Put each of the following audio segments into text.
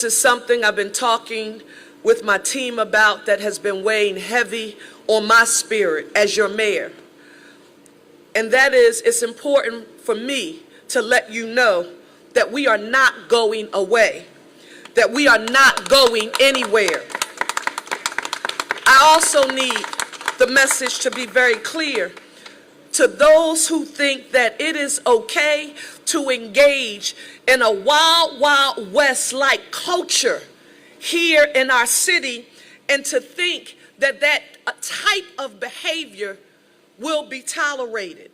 This is something I've been talking with my team about that has been weighing heavy on my spirit as your mayor. And that is, it's important for me to let you know that we are not going away, that we are not going anywhere. I also need the message to be very clear to those who think that it is okay to engage in a wild, wild west-like culture here in our city and to think that that type of behavior will be tolerated.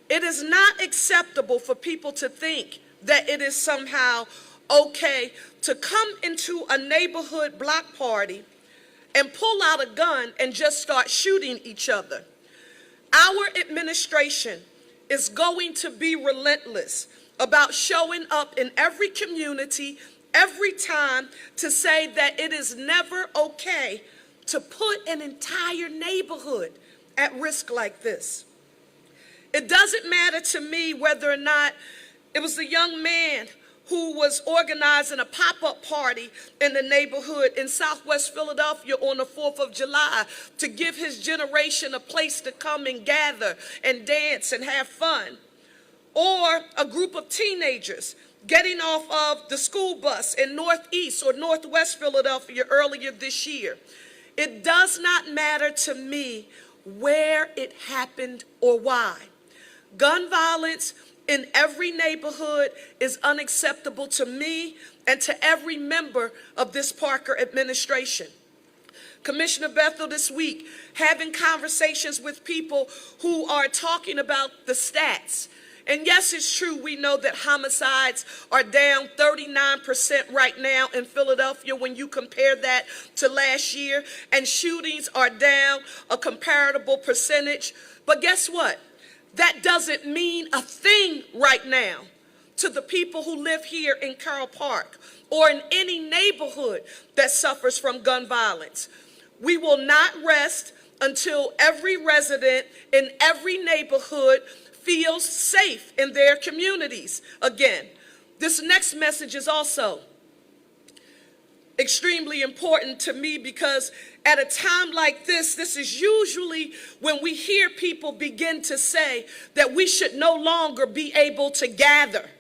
It is not acceptable for people to think that it is somehow okay to come into a neighborhood block party and pull out a gun and just start shooting each other. Our administration is going to be relentless about showing up in every community, every time, to say that it is never okay to put an entire neighborhood at risk like this. It doesn't matter to me whether or not it was the young man who was organizing a pop-up party in the neighborhood in Southwest Philadelphia on the 4th of July to give his generation a place to come and gather and dance and have fun. Or a group of teenagers getting off of the school bus in Northeast or Northwest Philadelphia earlier this year. It does not matter to me where it happened or why. Gun violence in every neighborhood is unacceptable to me and to every member of this Parker administration. Commissioner Bethel this week having conversations with people who are talking about the stats. And yes, it's true, we know that homicides are down 39% right now in Philadelphia when you compare that to last year, and shootings are down a comparable percentage. But guess what? That doesn't mean a thing right now to the people who live here in Carroll Park or in any neighborhood that suffers from gun violence. We will not rest until every resident in every neighborhood feels safe in their communities. Again, this next message is also extremely important to me because at a time like this is usually when we hear people begin to say that we should no longer be able to gather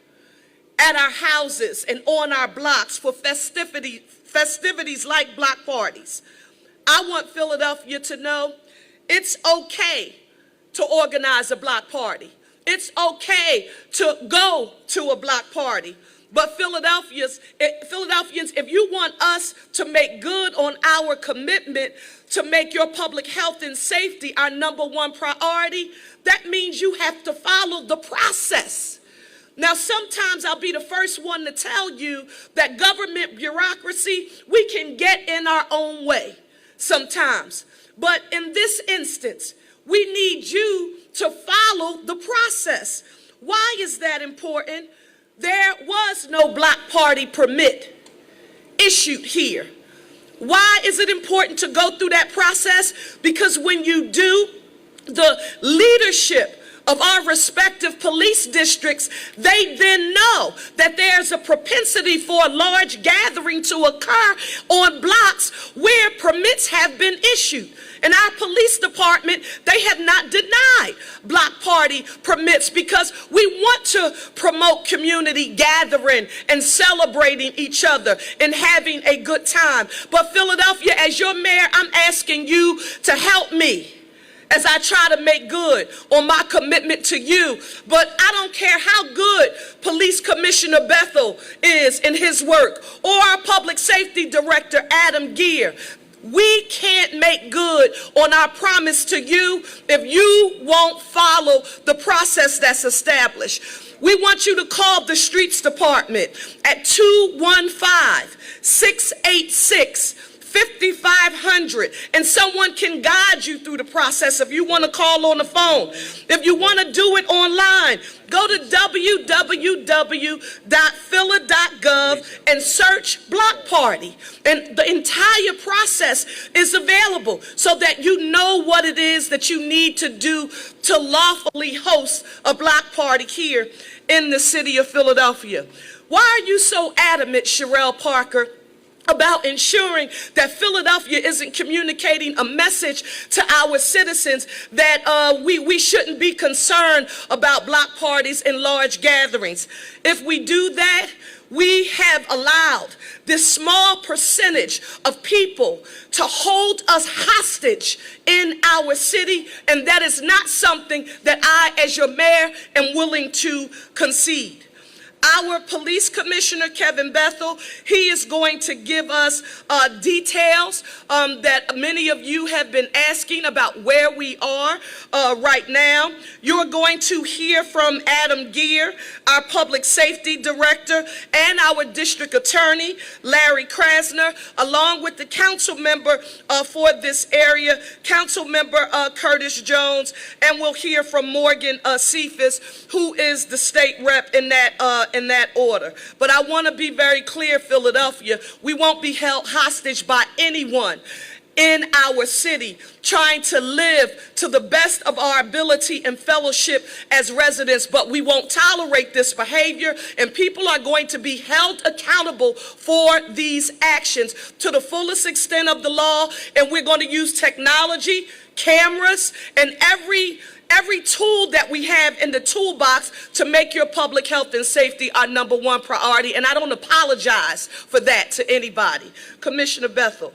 at our houses and on our blocks for festivities like block parties. I want Philadelphia to know it's okay to organize a block party. It's okay to go to a block party. But Philadelphians, if you want us to make good on our commitment to make your public health and safety our #1 priority, that means you have to follow the process. Now, sometimes I'll be the first one to tell you that government bureaucracy, we can get in our own way sometimes. But in this instance, we need you to follow the process. Why is that important? There was no block party permit issued here. Why is it important to go through that process? Because when you do, the leadership of our respective police districts, they then know that there's a propensity for a large gathering to occur on blocks where permits have been issued. In our police department, they have not denied block party permits because we want to promote community gathering and celebrating each other and having a good time. But Philadelphia, as your mayor, I'm asking you to help me as I try to make good on my commitment to you. But I don't care how good Police Commissioner Bethel is in his work or our Public Safety Director, Adam Gear. We can't make good on our promise to you if you won't follow the process that's established. We want you to call the Streets Department at 215-686-5500, and someone can guide you through the process if you want to call on the phone. If you want to do it online, go to www.phila.gov and search block party. And the entire process is available so that you know what it is that you need to do to lawfully host a block party here in the city of Philadelphia. Why are you so adamant, Sherelle Parker, about ensuring that Philadelphia isn't communicating a message to our citizens that we shouldn't be concerned about block parties and large gatherings? If we do that, we have allowed this small percentage of people to hold us hostage in our city, and that is not something that I, as your mayor, am willing to concede. Our police commissioner, Kevin Bethel, he is going to give us details that many of you have been asking about where we are right now. You're going to hear from Adam Gear, our public safety director, and our district attorney, Larry Krasner, along with the council member for this area, council member Curtis Jones, and we'll hear from Morgan Cephas, who is the state rep in that order. But I want to be very clear, Philadelphia, we won't be held hostage by anyone in our city trying to live to the best of our ability and fellowship as residents, but we won't tolerate this behavior, and people are going to be held accountable for these actions to the fullest extent of the law, and we're going to use technology, cameras, and every tool that we have in the toolbox to make your public health and safety our #1 priority, and I don't apologize for that to anybody. Commissioner Bethel.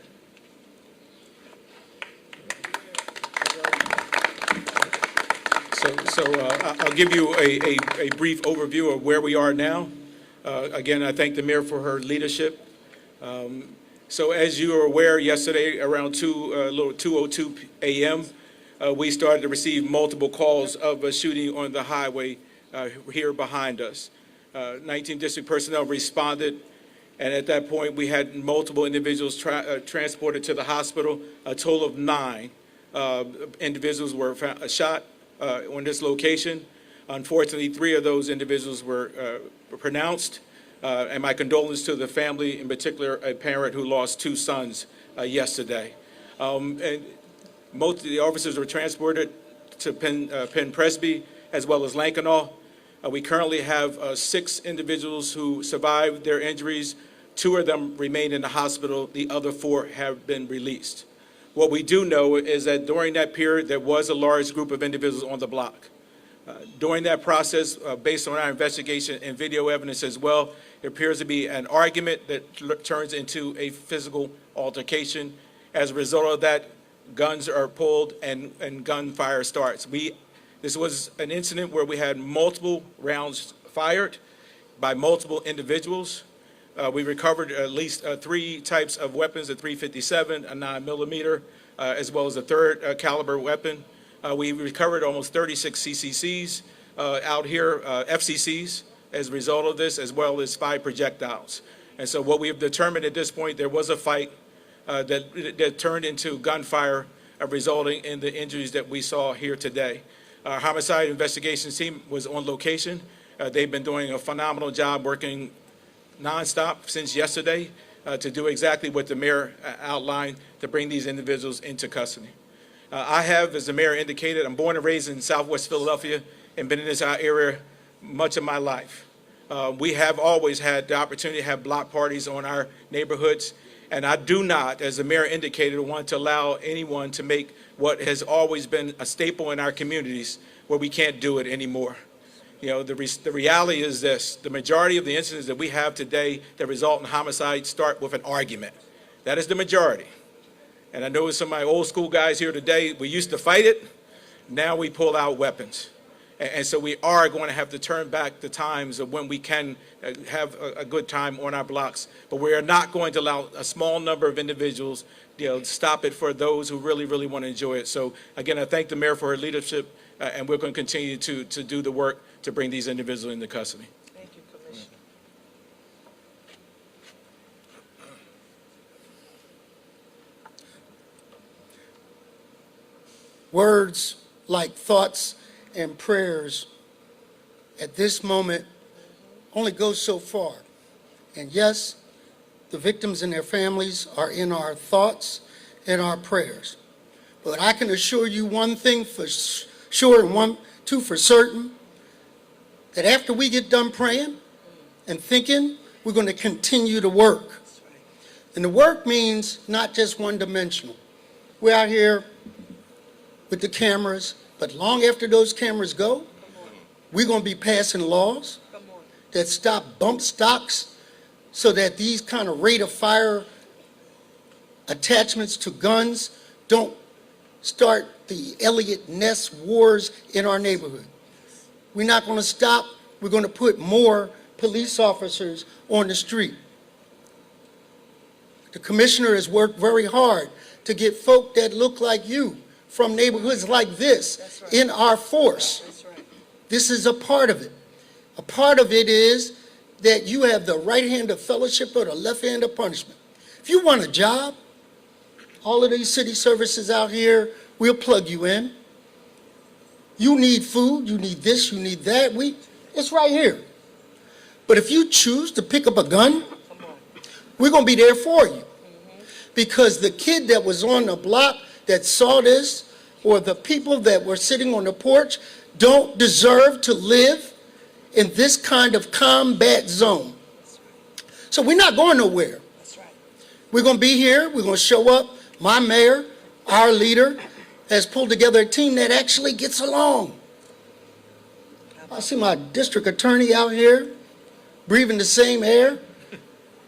So I'll give you a brief overview of where we are now. Again, I thank the mayor for her leadership. So as you are aware, yesterday around 2:02 a.m., we started to receive multiple calls of a shooting on the highway here behind us. 19th District personnel responded, and at that point, we had multiple individuals transported to the hospital. A total of 9 individuals were shot on this location. Unfortunately, 3 of those individuals were pronounced, and my condolences to the family, in particular a parent who lost 2 sons yesterday. And most of the officers were transported to Penn Presby as well as Lankenau. We currently have 6 individuals who survived their injuries. 2 of them remain in the hospital. The other 4 have been released. What we do know is that during that period, there was a large group of individuals on the block. During that process, based on our investigation and video evidence as well, there appears to be an argument that turns into a physical altercation. As a result of that, guns are pulled and gunfire starts. This was an incident where we had multiple rounds fired by multiple individuals. We recovered at least 3 types of weapons, a .357, a 9mm, as well as a .3 caliber weapon. We recovered almost 36 CCCs out here, FCCs, as a result of this, as well as 5 projectiles. And so what we have determined at this point, there was a fight that turned into gunfire, resulting in the injuries that we saw here today. Our homicide investigations team was on location. They've been doing a phenomenal job working nonstop since yesterday to do exactly what the mayor outlined, to bring these individuals into custody. I have, as the mayor indicated, I'm born and raised in Southwest Philadelphia and been in this area much of my life. We have always had the opportunity to have block parties on our neighborhoods, and I do not, as the mayor indicated, want to allow anyone to make what has always been a staple in our communities where we can't do it anymore. You know, the reality is this: the majority of the incidents that we have today that result in homicide start with an argument. That is the majority. And I know some of my old school guys here today, we used to fight it, now we pull out weapons. And so we are going to have to turn back the times of when we can have a good time on our blocks. But we are not going to allow a small number of individuals, stop it for those who really, really want to enjoy it. So again, I thank the mayor for her leadership, and we're going to continue to do the work to bring these individuals into custody. Thank you, Commissioner. Words like thoughts and prayers at this moment only go so far. And yes, the victims and their families are in our thoughts and our prayers. But I can assure you one thing for sure and two for certain, that after we get done praying, and thinking, we're going to continue to work. And the work means not just one-dimensional. We're out here with the cameras, but long after those cameras go, we're going to be passing laws that stop bump stocks so that these kind of rate of fire attachments to guns don't start the Elliott Ness wars in our neighborhood. We're not going to stop. We're going to put more police officers on the street. The commissioner has worked very hard to get folk that look like you from neighborhoods like this in our force. This is a part of it. A part of it is that you have the right hand of fellowship or the left hand of punishment. If you want a job, all of these city services out here, we'll plug you in. You need food, you need this, you need that, it's right here. But if you choose to pick up a gun, we're going to be there for you. Because the kid that was on the block that saw this, or the people that were sitting on the porch, don't deserve to live in this kind of combat zone. So we're not going nowhere. We're going to be here, we're going to show up. My mayor, our leader, has pulled together a team that actually gets along. I see my district attorney out here breathing the same air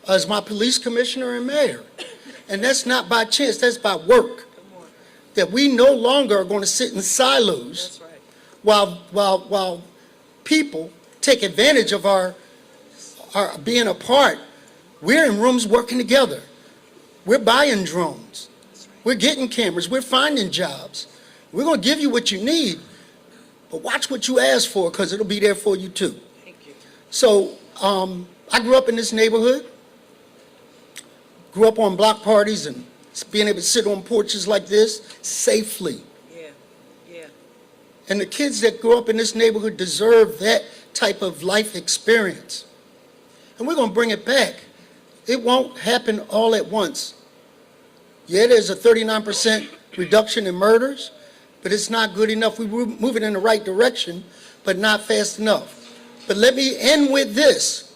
as my police commissioner and mayor. And that's not by chance, that's by work. That we no longer are going to sit in silos while people take advantage of our being apart. We're in rooms working together. We're buying drones. We're getting cameras. We're finding jobs. We're going to give you what you need, but watch what you ask for because it'll be there for you too. Thank you. So I grew up in this neighborhood, grew up on block parties and being able to sit on porches like this safely. Yeah. And the kids that grow up in this neighborhood deserve that type of life experience. And we're going to bring it back. It won't happen all at once. Yeah, there's a 39% reduction in murders, but it's not good enough. We're moving in the right direction, but not fast enough. But let me end with this,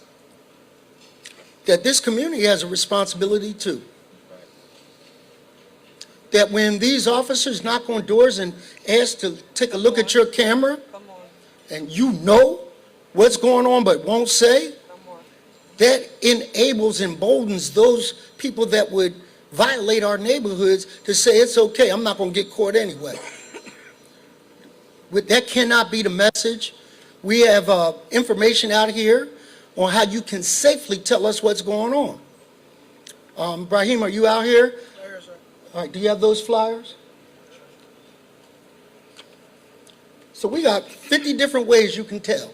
that this community has a responsibility too. That when these officers knock on doors and ask to take a look at your camera, and you know what's going on but won't say, that enables, emboldens those people that would violate our neighborhoods to say, it's okay, I'm not going to get caught anyway. That cannot be the message. We have information out here on how you can safely tell us what's going on. Brahim, are you out here? All right, do you have those flyers? So we got 50 different ways you can tell.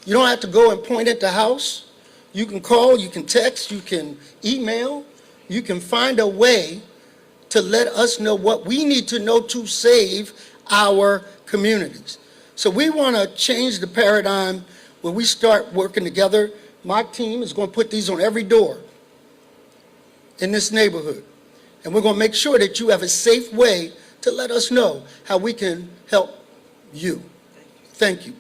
You don't have to go and point at the house. You can call, you can text, you can email. You can find a way to let us know what we need to know to save our communities. So we want to change the paradigm when we start working together. My team is going to put these on every door in this neighborhood. And we're going to make sure that you have a safe way to let us know how we can help you. Thank you.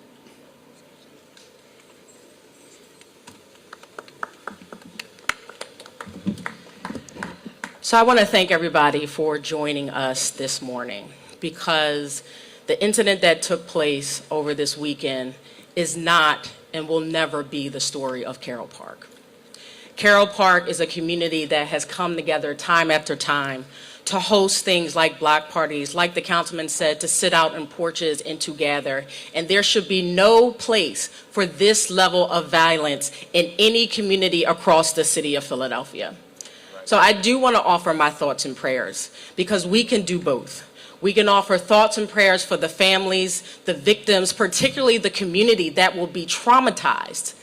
So I want to thank everybody for joining us this morning, because the incident that took place over this weekend is not and will never be the story of Carroll Park. Carroll Park is a community that has come together time after time to host things like block parties, like the councilman said, to sit out on porches and to gather. And there should be no place for this level of violence in any community across the city of Philadelphia. So I do want to offer my thoughts and prayers, because we can do both. We can offer thoughts and prayers for the families, the victims, particularly the community that will be traumatized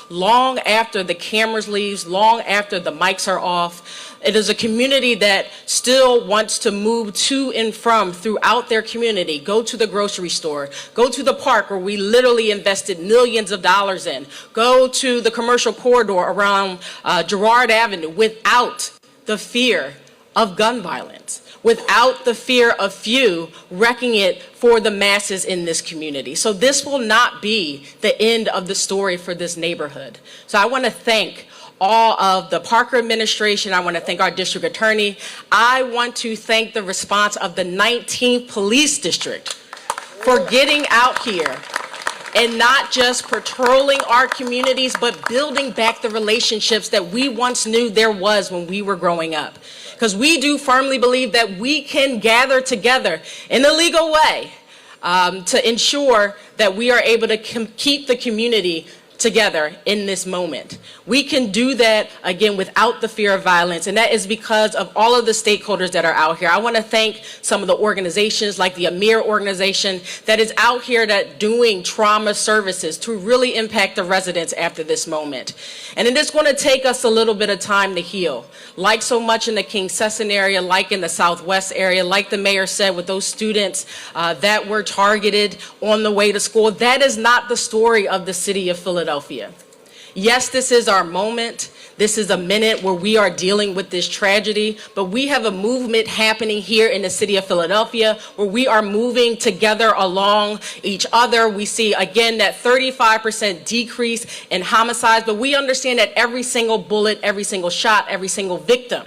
long after the cameras leaves, long after the mics are off. It is a community that still wants to move to and from throughout their community, go to the grocery store, go to the park where we literally invested millions of dollars in, go to the commercial corridor around Girard Avenue without the fear of gun violence, without the fear of few wrecking it for the masses in this community. So this will not be the end of the story for this neighborhood. So I want to thank all of the Parker administration. I want to thank our district attorney. I want to thank the response of the 19th Police District for getting out here and not just patrolling our communities, but building back the relationships that we once knew there was when we were growing up. Because we do firmly believe that we can gather together in a legal way to ensure that we are able to keep the community together in this moment. We can do that, again, without the fear of violence, and that is because of all of the stakeholders that are out here. I want to thank some of the organizations like the AMIR organization that is out here that doing trauma services to really impact the residents after this moment. And it is going to take us a little bit of time to heal. Like so much in the King Sesson area, like in the Southwest area, like the mayor said with those students that were targeted on the way to school, that is not the story of the city of Philadelphia. Yes, this is our moment. This is a minute where we are dealing with this tragedy, but we have a movement happening here in the city of Philadelphia where we are moving together along each other. We see, again, that 35% decrease in homicides, but we understand that every single bullet, every single shot, every single victim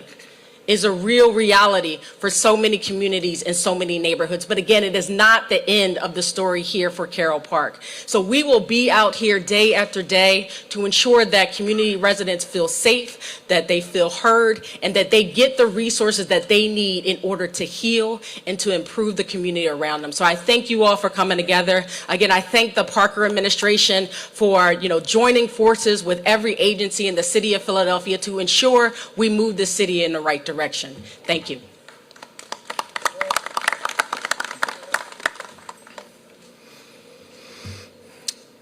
is a real reality for so many communities and so many neighborhoods. But again, it is not the end of the story here for Carroll Park. So we will be out here day after day to ensure that community residents feel safe, that they feel heard, and that they get the resources that they need in order to heal and to improve the community around them. So I thank you all for coming together. Again, I thank the Parker administration for, joining forces with every agency in the city of Philadelphia to ensure we move the city in the right direction. Thank you.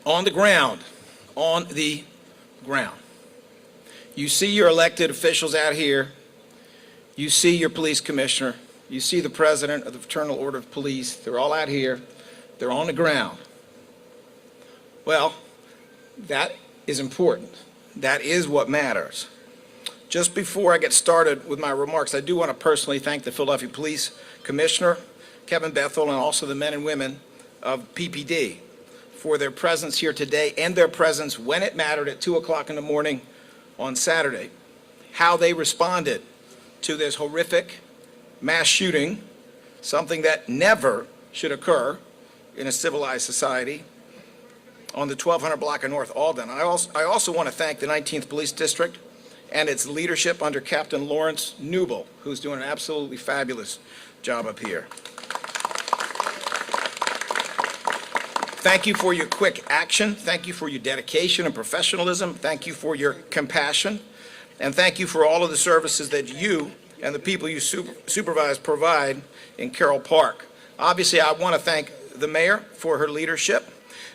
On the ground, you see your elected officials out here, you see your police commissioner, you see the president of the Fraternal Order of Police, they're all out here, they're on the ground. Well, that is important. That is what matters. Just before I get started with my remarks, I do want to personally thank the Philadelphia Police Commissioner, Kevin Bethel, and also the men and women of PPD for their presence here today and their presence when it mattered at 2 o'clock in the morning on Saturday. How they responded to this horrific mass shooting, something that never should occur in a civilized society, on the 1200 block of North Alden. I also want to thank the 19th Police District and its leadership under Captain Lawrence Newble, who's doing an absolutely fabulous job up here. Thank you for your quick action. Thank you for your dedication and professionalism. Thank you for your compassion. And thank you for all of the services that you and the people you supervise provide in Carroll Park. Obviously, I want to thank the mayor for her leadership,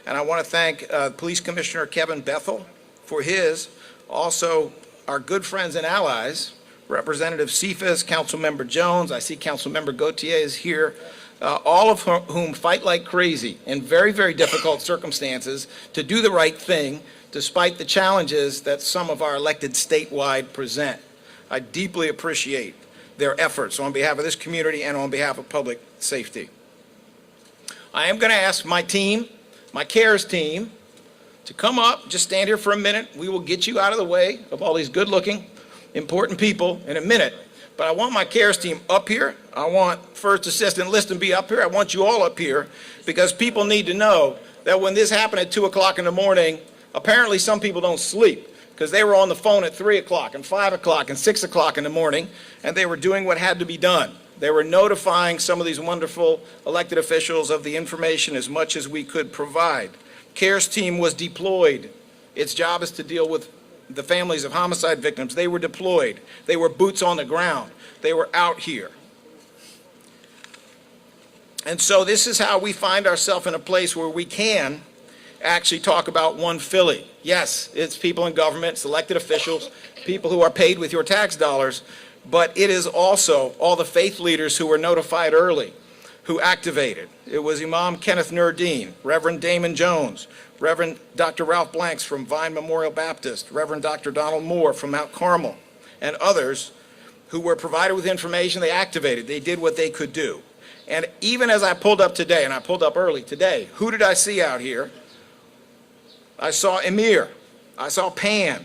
and I want to thank Police Commissioner Kevin Bethel for his, also our good friends and allies, Representative Cephas, Councilmember Jones, I see Councilmember Gautier is here, all of whom fight like crazy in very, very difficult circumstances to do the right thing despite the challenges that some of our elected statewide present. I deeply appreciate their efforts on behalf of this community and on behalf of public safety. I am going to ask my team, my CARES team, to come up, just stand here for a minute. We will get you out of the way of all these good-looking, important people in a minute. But I want my CARES team up here. I want First Assistant Liston be up here. I want you all up here because people need to know that when this happened at 2 o'clock in the morning, apparently some people don't sleep because they were on the phone at 3 o'clock and 5 o'clock and 6 o'clock in the morning, and they were doing what had to be done. They were notifying some of these wonderful elected officials of the information as much as we could provide. CARES team was deployed. Its job is to deal with the families of homicide victims. They were deployed. They were boots on the ground. They were out here. And so this is how we find ourselves in a place where we can actually talk about one Philly. Yes, it's people in government, it's elected officials, people who are paid with your tax dollars, but it is also all the faith leaders who were notified early, who activated. It was Imam Kenneth Nurdeen, Reverend Damon Jones, Reverend Dr. Ralph Blanks from Vine Memorial Baptist, Reverend Dr. Donald Moore from Mount Carmel, and others who were provided with information, they activated. They did what they could do. And even as I pulled up today, and I pulled up early today, who did I see out here? I saw Emir. I saw PAN.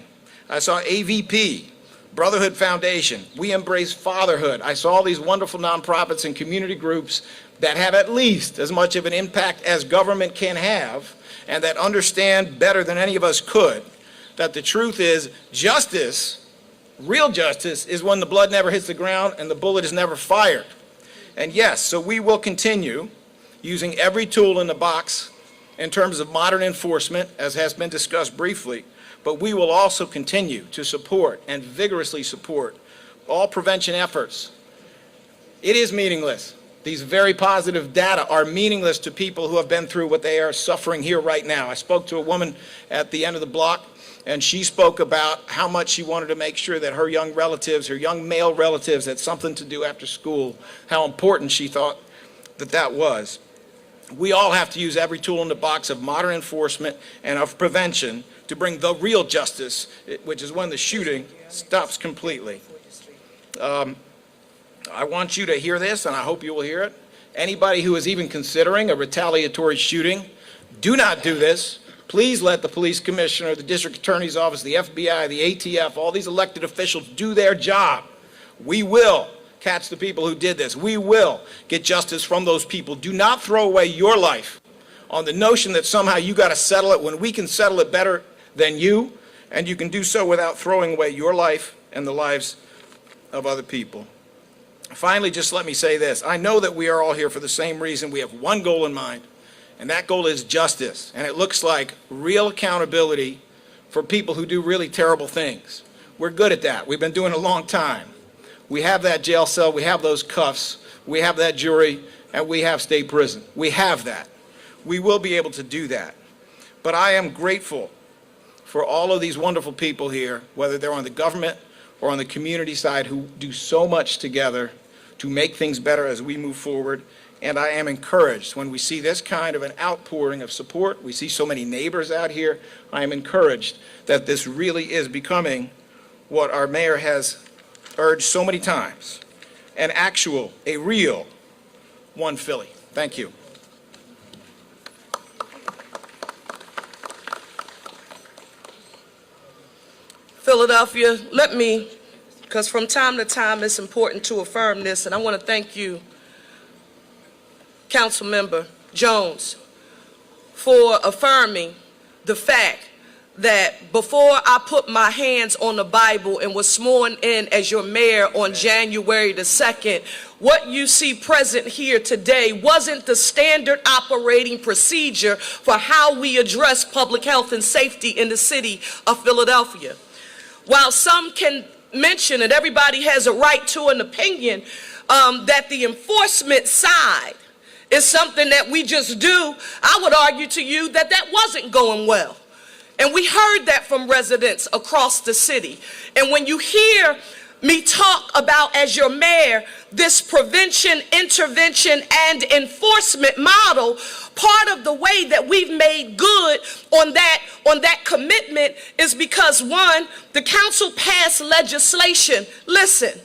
I saw AVP, Brotherhood Foundation. We Embrace Fatherhood. I saw all these wonderful nonprofits and community groups that have at least as much of an impact as government can have, and that understand better than any of us could that the truth is justice, real justice, is when the blood never hits the ground and the bullet is never fired. And yes, so we will continue using every tool in the box in terms of modern enforcement, as has been discussed briefly, but we will also continue to support and vigorously support all prevention efforts. It is meaningless. These very positive data are meaningless to people who have been through what they are suffering here right now. I spoke to a woman at the end of the block, and she spoke about how much she wanted to make sure that her young relatives, her young male relatives, had something to do after school, how important she thought that that was. We all have to use every tool in the box of modern enforcement and of prevention to bring the real justice, which is when the shooting stops completely. I want you to hear this, and I hope you will hear it. Anybody who is even considering a retaliatory shooting, do not do this. Please let the police commissioner, the district attorney's office, the FBI, the ATF, all these elected officials do their job. We will catch the people who did this. We will get justice from those people. Do not throw away your life on the notion that somehow you got to settle it when we can settle it better than you, and you can do so without throwing away your life and the lives of other people. Finally, just let me say this. I know that we are all here for the same reason. We have one goal in mind, and that goal is justice. And it looks like real accountability for people who do really terrible things. We're good at that. We've been doing it a long time. We have that jail cell, we have those cuffs, we have that jury, and we have state prison. We have that. We will be able to do that. But I am grateful for all of these wonderful people here, whether they're on the government or on the community side, who do so much together to make things better as we move forward. And I am encouraged when we see this kind of an outpouring of support. We see so many neighbors out here. I am encouraged that this really is becoming what our mayor has urged so many times, an actual, a real One Philly. Thank you. Philadelphia, let me, because from time to time it's important to affirm this, and I want to thank you, Councilmember Jones, for affirming the fact that before I put my hands on the Bible and was sworn in as your mayor on January the 2nd, what you see present here today wasn't the standard operating procedure for how we address public health and safety in the city of Philadelphia. While some can mention, and everybody has a right to an opinion, that the enforcement side is something that we just do, I would argue to you that that wasn't going well. And we heard that from residents across the city. And when you hear me talk about, as your mayor, this prevention, intervention, and enforcement model, part of the way that we've made good on that commitment is because, one, the council passed legislation, listen,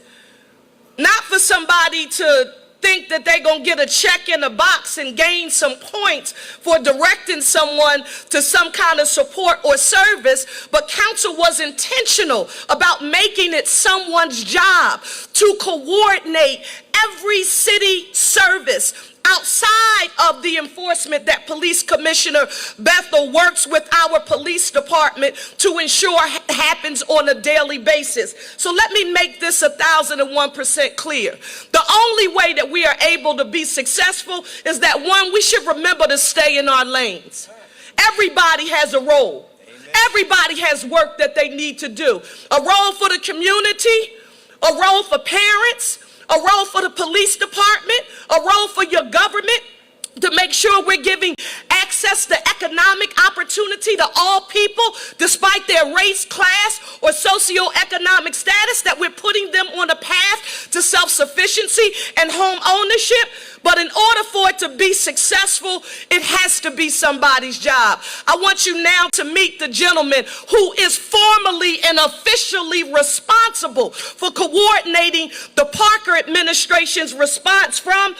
not for somebody to think that they're going to get a check in a box and gain some points for directing someone to some kind of support or service, but council was intentional about making it someone's job to coordinate every city service outside of the enforcement that Police Commissioner Bethel works with our police department to ensure happens on a daily basis. So let me make this 1,001% clear. The only way that we are able to be successful is that, one, we should remember to stay in our lanes. Everybody has a role. Everybody has work that they need to do. A role for the community, a role for parents, a role for the police department, a role for your government to make sure we're giving access access to economic opportunity to all people, despite their race, class, or socioeconomic status, that we're putting them on a path to self-sufficiency and home ownership. But in order for it to be successful, it has to be somebody's job. I want you now to meet the gentleman who is formally and officially responsible for coordinating the Parker administration's response from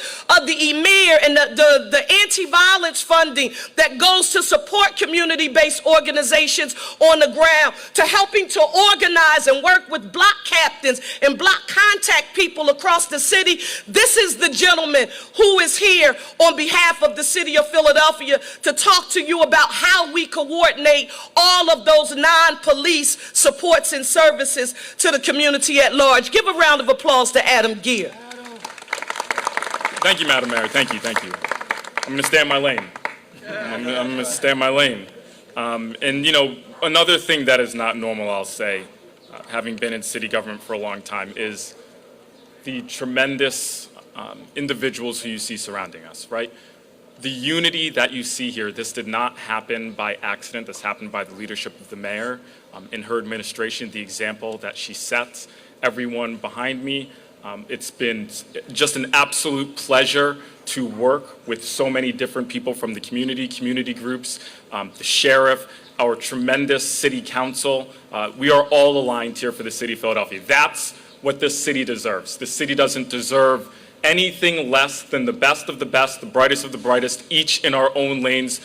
the EMIR and the anti-violence funding that goes to support community-based organizations on the ground, to helping to organize and work with block captains and block contact people across the city. This is the gentleman who is here on behalf of the city of Philadelphia to talk to you about how we coordinate all of those non-police supports and services to the community at large. Give a round of applause to Adam Gear. Thank you, Madam Mayor. Thank you, thank you. I'm going to stay in my lane. I'm going to stay in my lane. And, you know, another thing that is not normal, I'll say, having been in city government for a long time, is the tremendous individuals who you see surrounding us, right? The unity that you see here, this did not happen by accident. This happened by the leadership of the mayor in her administration, the example that she sets. Everyone behind me, it's been just an absolute pleasure to work with so many different people from the community groups, the sheriff, our tremendous city council. We are all aligned here for the city of Philadelphia. That's what this city deserves. The city doesn't deserve anything less than the best of the best, the brightest of the brightest, each in our own lanes,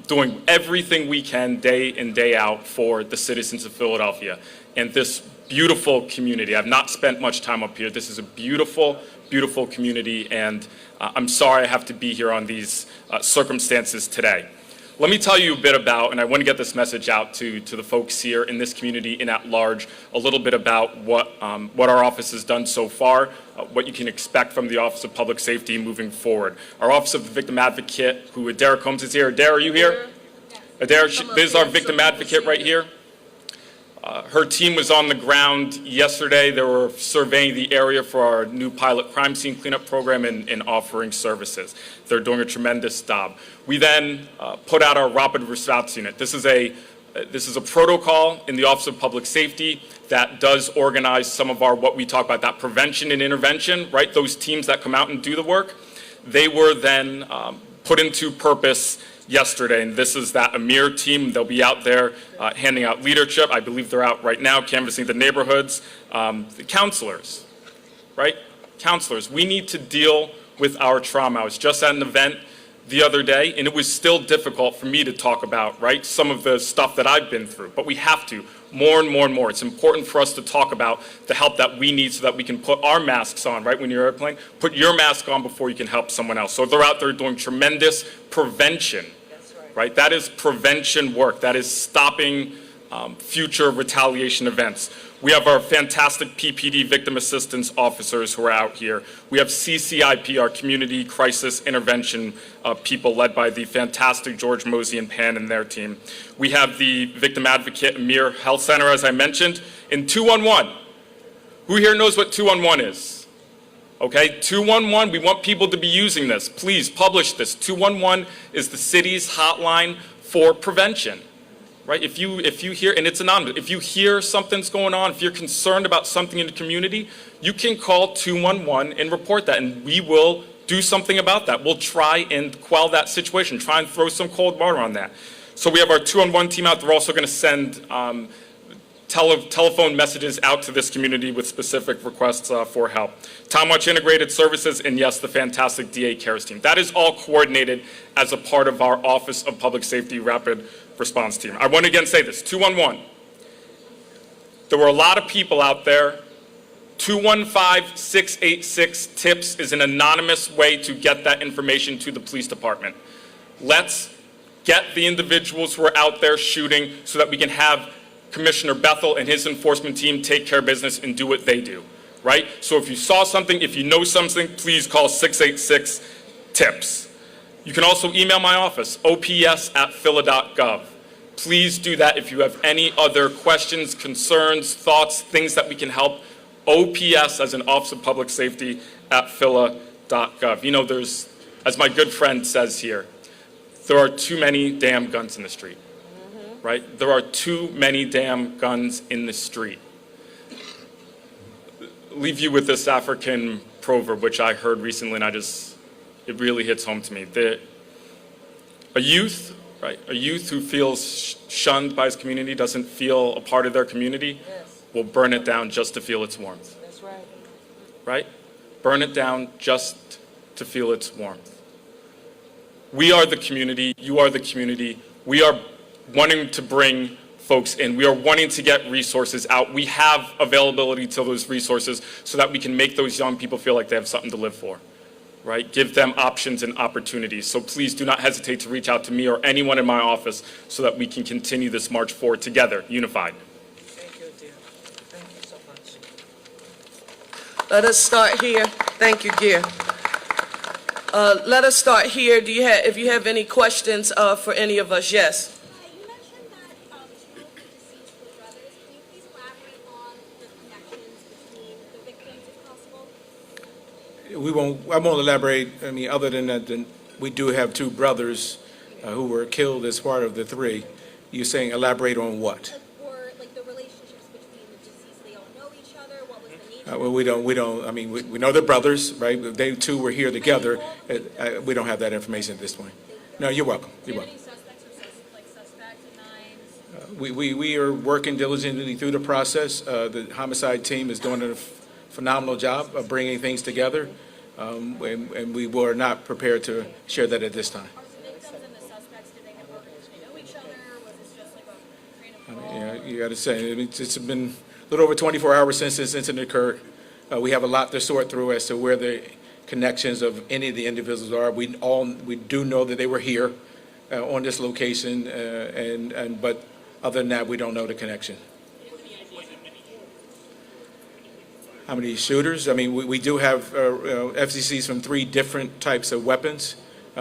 doing everything we can day in, day out for the citizens of Philadelphia. And this beautiful community, I've not spent much time up here. This is a beautiful, beautiful community, and I'm sorry I have to be here on these circumstances today. Let me tell you a bit about, and I want to get this message out to the folks here in this community and at large, a little bit about what our office has done so far, what you can expect from the Office of Public Safety moving forward. Our Office of the Victim Advocate, who Adair Combs is here. Adair, are you here? Adair, this is our Victim Advocate right here. Her team was on the ground yesterday. They were surveying the area for our new pilot crime scene cleanup program and offering services. They're doing a tremendous job. We then put out our rapid response unit. This is a protocol in the Office of Public Safety that does organize some of our, what we talk about, that prevention and intervention, right? Those teams that come out and do the work. They were then put into purpose yesterday, and this is that EMIR team. They'll be out there handing out leadership. I believe they're out right now canvassing the neighborhoods. The counselors, right? Counselors, we need to deal with our trauma. I was just at an event the other day, and it was still difficult for me to talk about, right, some of the stuff that I've been through, but we have to, more and more and more. It's important for us to talk about the help that we need so that we can put our masks on, right, when you're airplane, put your mask on before you can help someone else. So they're out there doing tremendous prevention, right? That is prevention work. That is stopping future retaliation events. We have our fantastic PPD victim assistance officers who are out here. We have CCIP, our community crisis intervention people led by the fantastic George Mosey and Pan and their team. We have the Victim Advocate EMIR Health Center, as I mentioned, and 211. Who here knows what 211 is? Okay, 211, we want people to be using this. Please publish this. 211 is the city's hotline for prevention. Right? If you hear, and it's anonymous, if you hear something's going on, if you're concerned about something in the community, you can call 211 and report that, and we will do something about that. We'll try and quell that situation, try and throw some cold water on that. So we have our 211 team out. They're also going to send telephone messages out to this community with specific requests for help. Tom Watch Integrated Services, and yes, the fantastic DA Cares team. That is all coordinated as a part of our Office of Public Safety Rapid Response team. I want to again say this, 211. There were a lot of people out there. 215-686-TIPS is an anonymous way to get that information to the police department. Let's get the individuals who are out there shooting so that we can have Commissioner Bethel and his enforcement team take care of business and do what they do, right? So if you saw something, if you know something, please call 686-TIPS. You can also email my office, ops@phila.gov. Please do that if you have any other questions, concerns, thoughts, things that we can help. OPS as an Office of Public Safety at phila.gov. You know, there's, as my good friend says here, there are too many damn guns in the street, right? There are too many damn guns in the street. Leave you with this African proverb, which I heard recently, and it really hits home to me. A youth, right? A youth who feels shunned by his community, doesn't feel a part of their community, will burn it down just to feel its warmth. That's right. Right? Burn it down just to feel its warmth. We are the community, you are the community. We are wanting to bring folks in. We are wanting to get resources out. We have availability to those resources so that we can make those young people feel like they have something to live for, right? Give them options and opportunities. So please do not hesitate to reach out to me or anyone in my office so that we can continue this march forward together, unified. Thank you, dear. Thank you so much. Let us start here. Thank you, Gear. Let us start here. If you have any questions for any of us, yes. You mentioned that two of the deceased were brothers. Can you please elaborate on the connections between the victims, if possible? I won't elaborate, other than that, we do have two brothers who were killed as part of the three. You're saying elaborate on what? Or like the relationships between the deceased, they all know each other? What was the nature? Well, we know they're brothers, right? They two were here together. We don't have that information at this point. No, you're welcome. You're welcome. Suspects or suspects and nines? We are working diligently through the process. The homicide team is doing a phenomenal job of bringing things together, and we were not prepared to share that at this time. Are the victims and the suspects, did they know each other? Was this just like a train of thought? You got to say, it's been a little over 24 hours since this incident occurred. We have a lot to sort through as to where the connections of any of the individuals are. We do know that they were here on this location, but other than that, we don't know the connection. How many shooters? We do have FCCs from 3 different types of weapons,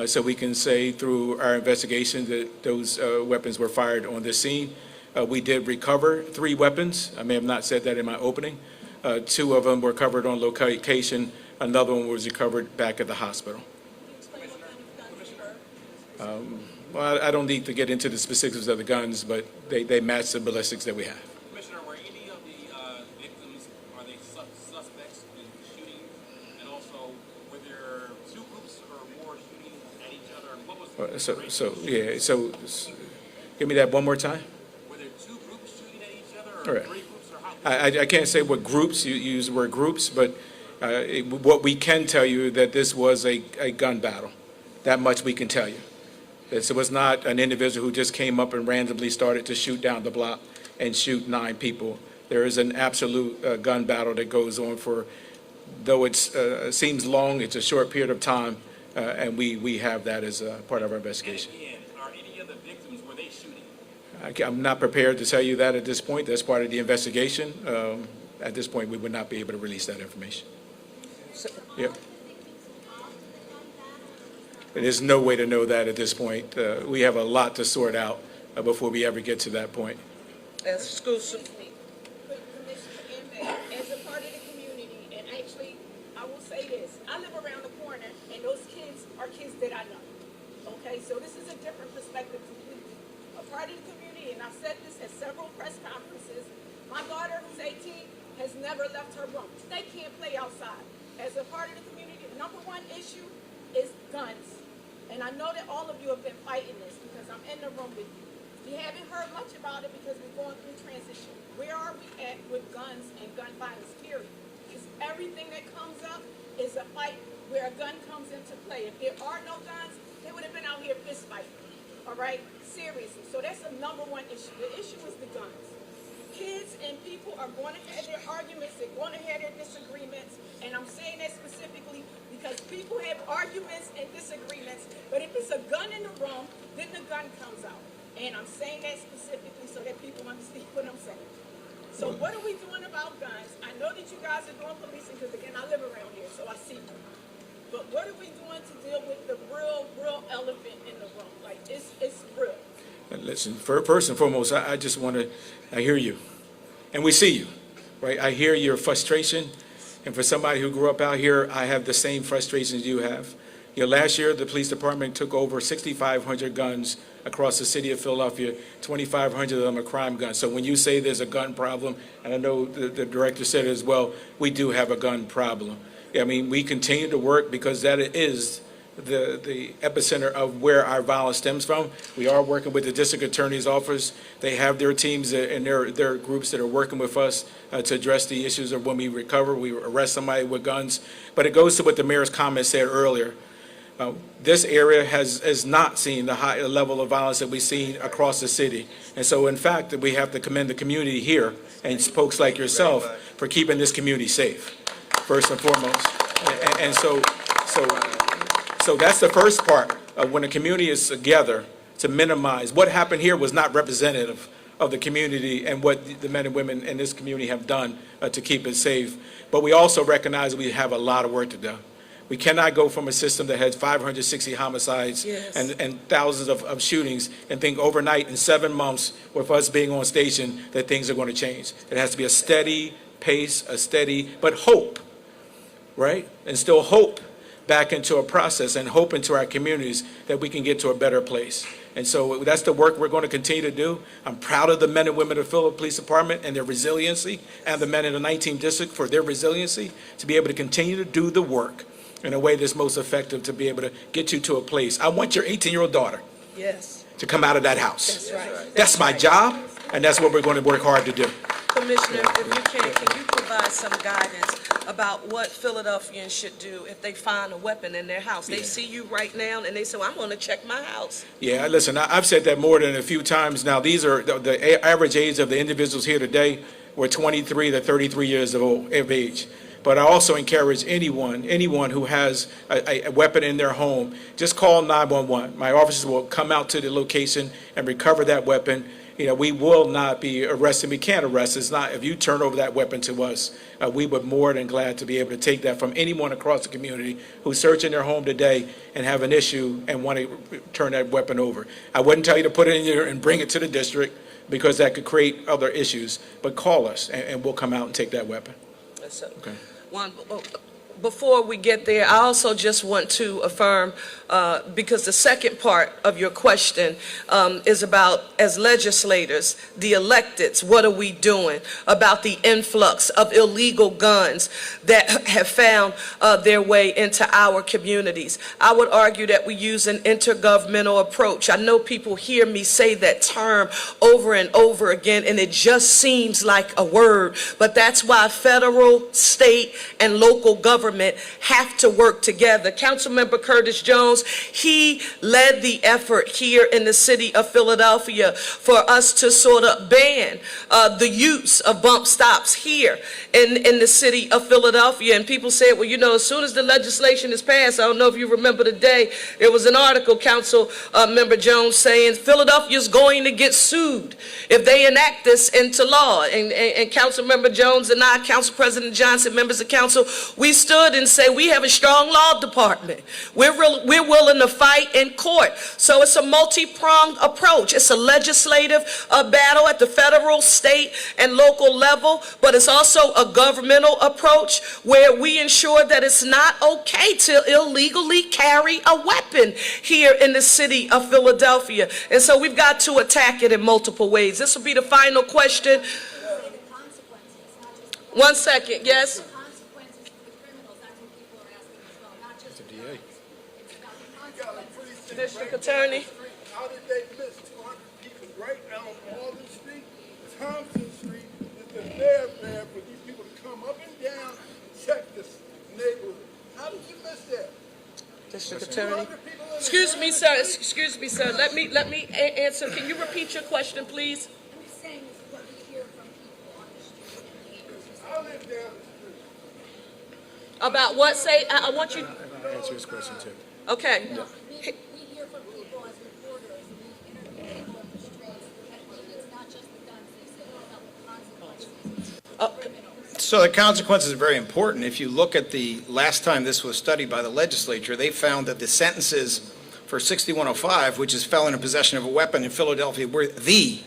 so we can say through our investigation that those weapons were fired on this scene. We did recover 3 weapons. I may have not said that in my opening. 2 of them were covered on location. Another one was recovered back at the hospital. Well, I don't need to get into the specifics of the guns, but they match the ballistics that we have. Commissioner, were any of the victims, are they suspects in the shooting? And also, were there 2 groups or more shooting at each other? And what was So give me that one more time. Were there 2 groups shooting at each other, All or right. 3 groups, or how? I can't say what groups, you use the word groups, but what we can tell you that this was a gun battle. That much we can tell you. It was not an individual who just came up and randomly started to shoot down the block and shoot 9 people. There is an absolute gun battle that goes on for, though it seems long, it's a short period of time, and we have that as a part of our investigation. And again, are any of the victims, were they shooting? I'm not prepared to tell you that at this point. That's part of the investigation. At this point, we would not be able to release that information. Yep. There's no way to know that at this point. We have a lot to sort out before we ever get to that point. Exclusive. As a part of the community, and actually, I will say this, I live around the corner, and those kids are kids that I know, okay? So this is a different perspective completely. A part of the community, and I've said this at several press conferences, my daughter, who's 18, has never left her room. They can't play outside. As a part of the community, the number one issue is guns. And I know that all of you have been fighting this because I'm in the room with you. We haven't heard much about it because we're going through transition. Where are we at with guns and gun violence, period? Because everything that comes up is a fight where a gun comes into play. If there are no guns, they would have been out here fist fighting. All right? Seriously. So that's the number one issue. The issue is the guns. Kids and people are going to have their arguments, they're going to have their disagreements, and I'm saying that specifically because people have arguments and disagreements, but if it's a gun in the room, then the gun comes out. And I'm saying that specifically so that people understand what I'm saying. So what are we doing about guns? I know that you guys are doing policing because, again, I live around here, so I see you. But what are we doing to deal with the real elephant in the room? Like, it's real. Listen, first and foremost, I just want to, I hear you, and we see you, right? I hear your frustration, and for somebody who grew up out here, I have the same frustrations you have. Last year, the police department took over 6,500 guns across the city of Philadelphia. 2,500 of them are crime guns. So when you say there's a gun problem, and I know the director said it as well, we do have a gun problem. I mean, we continue to work because that is the epicenter of where our violence stems from. We are working with the district attorney's office. They have their teams and their groups that are working with us to address the issues of when we recover, we arrest somebody with guns. But it goes to what the mayor's comment said earlier. This area has not seen the high level of violence that we've seen across the city. And so, in fact, we have to commend the community here and folks like yourself for keeping this community safe, first and foremost. And so that's the first part of when the community is together to minimize. What happened here was not representative of the community and what the men and women in this community have done to keep it safe. But we also recognize we have a lot of work to do. We cannot go from a system that has 560 homicides and thousands of shootings and think overnight in 7 months with us being on station that things are going to change. It has to be a steady pace, but hope, right? And still hope back into a process and hope into our communities that we can get to a better place. And so that's the work we're going to continue to do. I'm proud of the men and women of the Philadelphia Police Department and their resiliency, and the men in the 19th District for their resiliency to be able to continue to do the work in a way that's most effective to be able to get you to a place. I want your 18-year-old daughter to come out of that house. That's right. That's my job, and that's what we're going to work hard to do. Commissioner, if you can you provide some guidance about what Philadelphians should do if they find a weapon in their house? They see you right now and they say, well, I'm going to check my house. Yeah, listen, I've said that more than a few times now. These are the average age of the individuals here today were 23 to 33 years of age. But I also encourage anyone who has a weapon in their home, just call 911. My officers will come out to the location and recover that weapon. We will not be arrested. We can't arrest. It's not, if you turn over that weapon to us, we would more than glad to be able to take that from anyone across the community who's searching their home today and have an issue and want to turn that weapon over. I wouldn't tell you to put it in here and bring it to the district because that could create other issues, but call us and we'll come out and take that weapon. Okay. Before we get there, I also just want to affirm, because the second part of your question is about, as legislators, the electeds, what are we doing about the influx of illegal guns that have found their way into our communities? I would argue that we use an intergovernmental approach. I know people hear me say that term over and over again, and it just seems like a word, but that's why federal, state, and local government have to work together. Councilmember Curtis Jones, he led the effort here in the city of Philadelphia for us to sort of ban the use of bump stops here in the city of Philadelphia. And people said, well, as soon as the legislation is passed, I don't know if you remember the day, there was an article, Councilmember Jones, saying Philadelphia's going to get sued if they enact this into law. And Councilmember Jones and I, Council President Johnson, members of council, we stood and say we have a strong law department. We're willing to fight in court. So it's a multi-pronged approach. It's a legislative battle at the federal, state, and local level, but it's also a governmental approach where we ensure that it's not okay to illegally carry a weapon here in the city of Philadelphia. And so we've got to attack it in multiple ways. This will be the final question. One second, yes? District Attorney. How did they miss 200 people right now on Alden Street, Thompson Street? It's a fair for these people to come up and down and check this neighborhood. How did you miss that? District Attorney. Excuse me, sir. Let me answer. Can you repeat your question, please? I'm just saying this is what we hear from people on the street and neighbors. I live down the street. About what? Say, I want you. I'll answer his question too. Okay. We hear from people as reporters, and we interview people in the streets, that maybe it's not just the guns, they say it's about the consequences. So the consequences are very important. If you look at the last time this was studied by the legislature, they found that the sentences for 6105, which is felon in possession of a weapon in Philadelphia, were the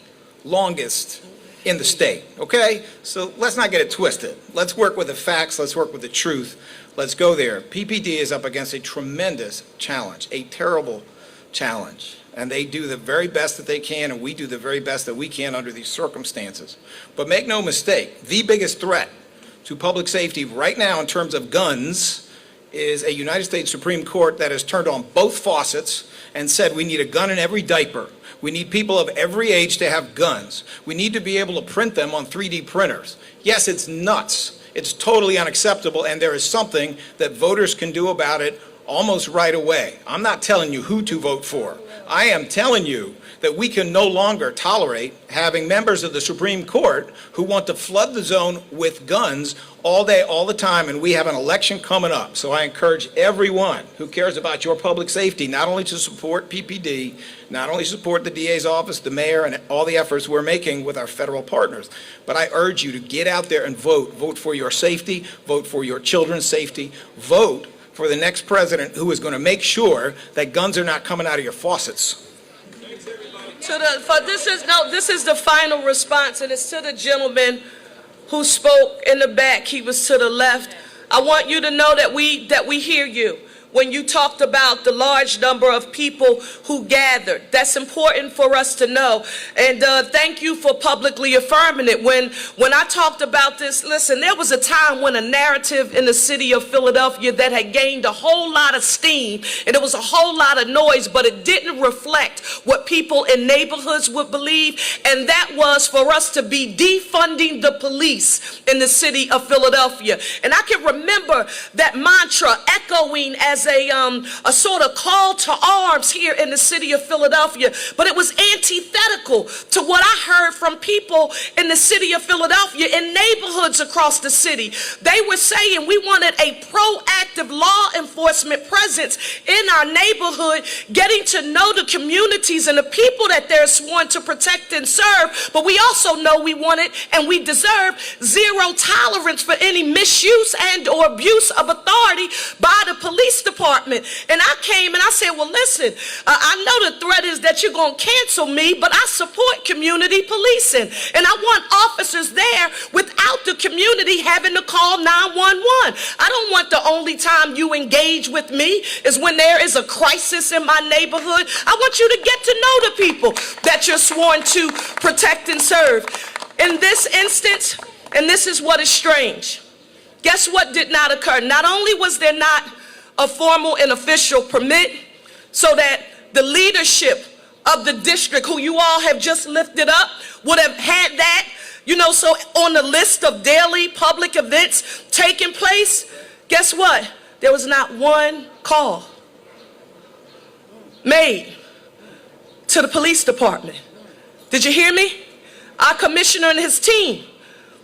longest in the state, okay? So let's not get it twisted. Let's work with the facts, let's work with the truth. Let's go there. PPD is up against a tremendous challenge, a terrible challenge. And they do the very best that they can, and we do the very best that we can under these circumstances. But make no mistake, the biggest threat to public safety right now in terms of guns is a United States Supreme Court that has turned on both faucets and said we need a gun in every diaper. We need people of every age to have guns. We need to be able to print them on 3D printers. Yes, it's nuts. It's totally unacceptable, and there is something that voters can do about it almost right away. I'm not telling you who to vote for. I am telling you that we can no longer tolerate having members of the Supreme Court who want to flood the zone with guns all day, all the time, and we have an election coming up. So I encourage everyone who cares about your public safety not only to support PPD, not only support the DA's office, the mayor, and all the efforts we're making with our federal partners, but I urge you to get out there and vote. Vote for your safety, vote for your children's safety, vote for the next president who is going to make sure that guns are not coming out of your faucets. This is the final response, and it's to the gentleman who spoke in the back. He was to the left. I want you to know that we hear you when you talked about the large number of people who gathered. That's important for us to know. And thank you for publicly affirming it. When I talked about this, listen, there was a time when a narrative in the city of Philadelphia that had gained a whole lot of steam, and it was a whole lot of noise, but it didn't reflect what people in neighborhoods would believe, and that was for us to be defunding the police in the city of Philadelphia. And I can remember that mantra echoing as a sort of call to arms here in the city of Philadelphia, but it was antithetical to what I heard from people in the city of Philadelphia in neighborhoods across the city. They were saying we wanted a proactive law enforcement presence in our neighborhood, getting to know the communities and the people that they're sworn to protect and serve, but we also know we wanted and we deserve zero tolerance for any misuse and or abuse of authority by the police department. And I came and I said, well, listen, I know the threat is that you're going to cancel me, but I support community policing. And I want officers there without the community having to call 911. I don't want the only time you engage with me is when there is a crisis in my neighborhood. I want you to get to know the people that you're sworn to protect and serve. In this instance, and this is what is strange, guess what did not occur? Not only was there not a formal and official permit so that the leadership of the district, who you all have just lifted up, would have had that, so on the list of daily public events taking place, guess what? There was not one call made to the police department. Did you hear me? Our commissioner and his team,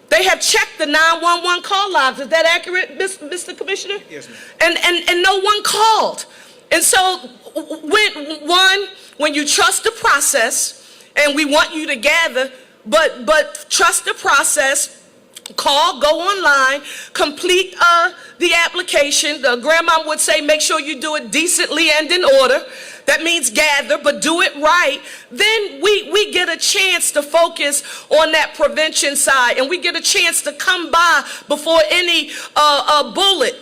they have checked the 911 call logs. Is that accurate, Mr. Commissioner? Yes, ma'am. And no one called. And so when you trust the process, and we want you to gather, but trust the process, call, go online, complete the application. The grandma would say, make sure you do it decently and in order. That means gather, but do it right. Then we get a chance to focus on that prevention side, and we get a chance to come by before any bullet,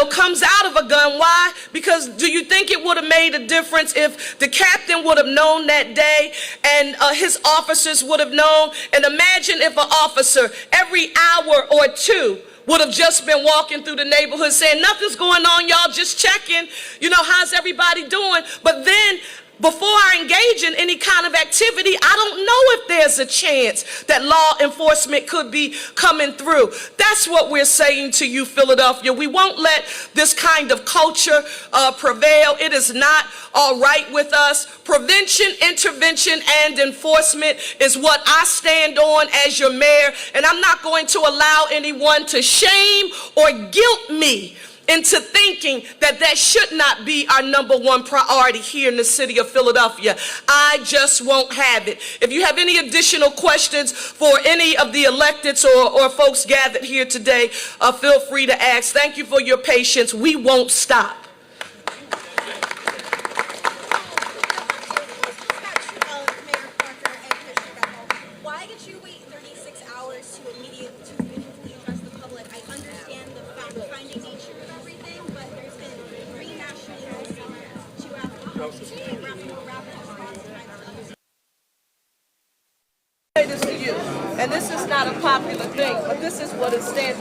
comes out of a gun. Why? Because do you think it would have made a difference if the captain would have known that day and his officers would have known? And imagine if an officer every hour or two would have just been walking through the neighborhood saying, nothing's going on, y'all, just checking, how's everybody doing? But then before I engage in any kind of activity, I don't know if there's a chance that law enforcement could be coming through. That's what we're saying to you, Philadelphia. We won't let this kind of culture prevail. It is not all right with us. Prevention, intervention, and enforcement is what I stand on as your mayor, and I'm not going to allow anyone to shame or guilt me into thinking that should not be our #1 priority here in the city of Philadelphia. I just won't have it. If you have any additional questions for any of the electeds or folks gathered here today, feel free to ask. Thank you for your patience. We won't stop. Mayor Parker and Commissioner Bethel, why did you wait 36 this to you, and this is not a popular thing, but this is what it stands